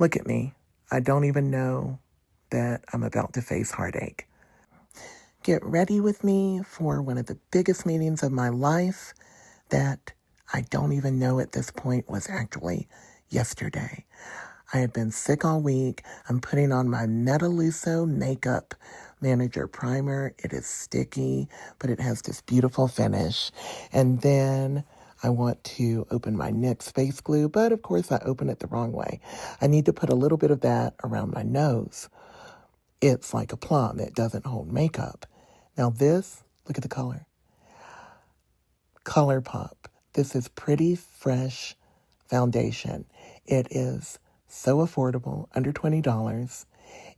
Look at me. I don't even know that I'm about to face heartache. Get ready with me for one of the biggest meetings of my life that I don't even know at this point was actually yesterday. I had been sick all week. I'm putting on my Metaluso Makeup Manager Primer. It is sticky, but it has this beautiful finish. And then I want to open my NYX face glue, but of course I open it the wrong way. I need to put a little bit of that around my nose. It's like a plum. It doesn't hold makeup. Now this, look at the color. Colourpop. This is Pretty Fresh Foundation. It is so affordable, under $20.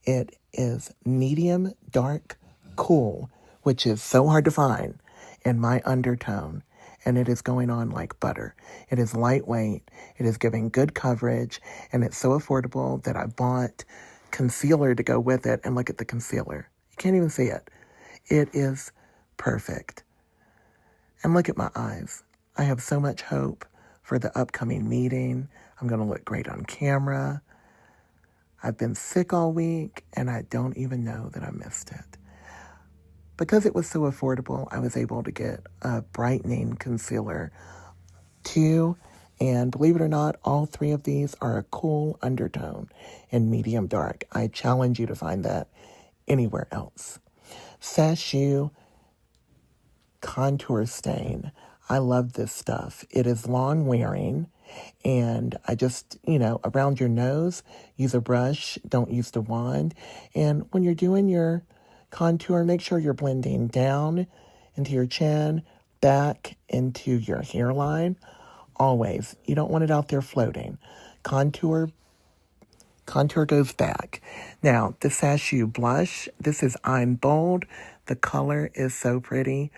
It is medium dark cool, which is so hard to find in my undertone. And it is going on like butter. It is lightweight. It is giving good coverage. And it's so affordable that I bought concealer to go with it. And look at the concealer. You can't even see it. It is perfect. And look at my eyes. I have so much hope for the upcoming meeting. I'm going to look great on camera. I've been sick all week, and I don't even know that I missed it. Because it was so affordable, I was able to get a Brightening Concealer too. And believe it or not, all three of these are a cool undertone in medium dark. I challenge you to find that anywhere else. Sashu Contour Stain. I love this stuff. It is long wearing, and I just, around your nose, use a brush, don't use the wand. And when you're doing your contour, make sure you're blending down into your chin, back into your hairline. Always. You don't want it out there floating. Contour goes back. Now, the Sashu blush, this is I'm Bold. The color is so pretty.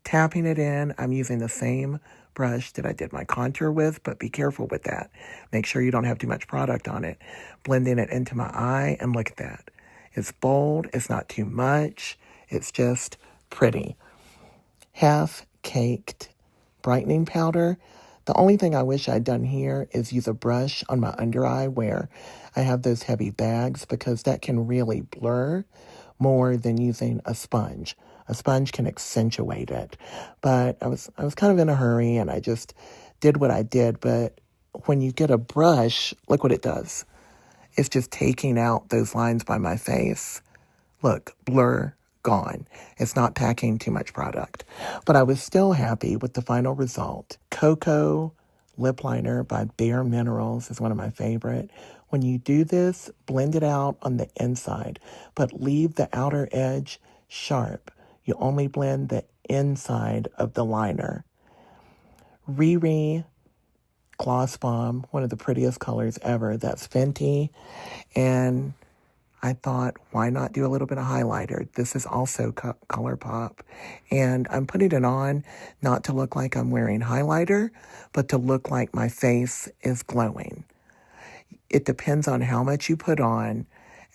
Tapping it in, I'm using the same brush that I did my contour with, but be careful with that. Make sure you don't have too much product on it. Blending it into my eye, and look at that. It's bold, it's not too much, it's just pretty. Half-caked brightening powder. The only thing I wish I'd done here is use a brush on my under eye where I have those heavy bags, because that can really blur more than using a sponge. A sponge can accentuate it. But I was kind of in a hurry, and I just did what I did. But when you get a brush, look what it does. It's just taking out those lines by my face. Look, blur, gone. It's not packing too much product. But I was still happy with the final result. Cocoa Lipliner by Bare Minerals is one of my favorite. When you do this, blend it out on the inside, but leave the outer edge sharp. You only blend the inside of the liner. Riri Gloss Bomb, one of the prettiest colors ever. That's Fenty. And I thought, why not do a little bit of highlighter? This is also Colourpop. And I'm putting it on not to look like I'm wearing highlighter, but to look like my face is glowing. It depends on how much you put on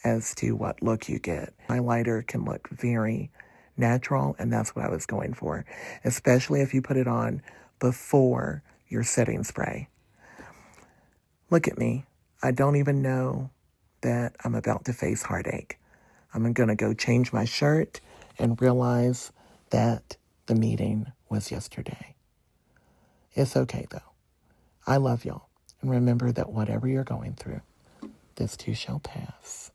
as to what look you get. Highlighter can look very natural, and that's what I was going for, especially if you put it on before your setting spray. Look at me. I don't even know that I'm about to face heartache. I'm going to go change my shirt and realize that the meeting was yesterday. It's okay, though. I love y'all. And remember that whatever you're going through, this too shall pass.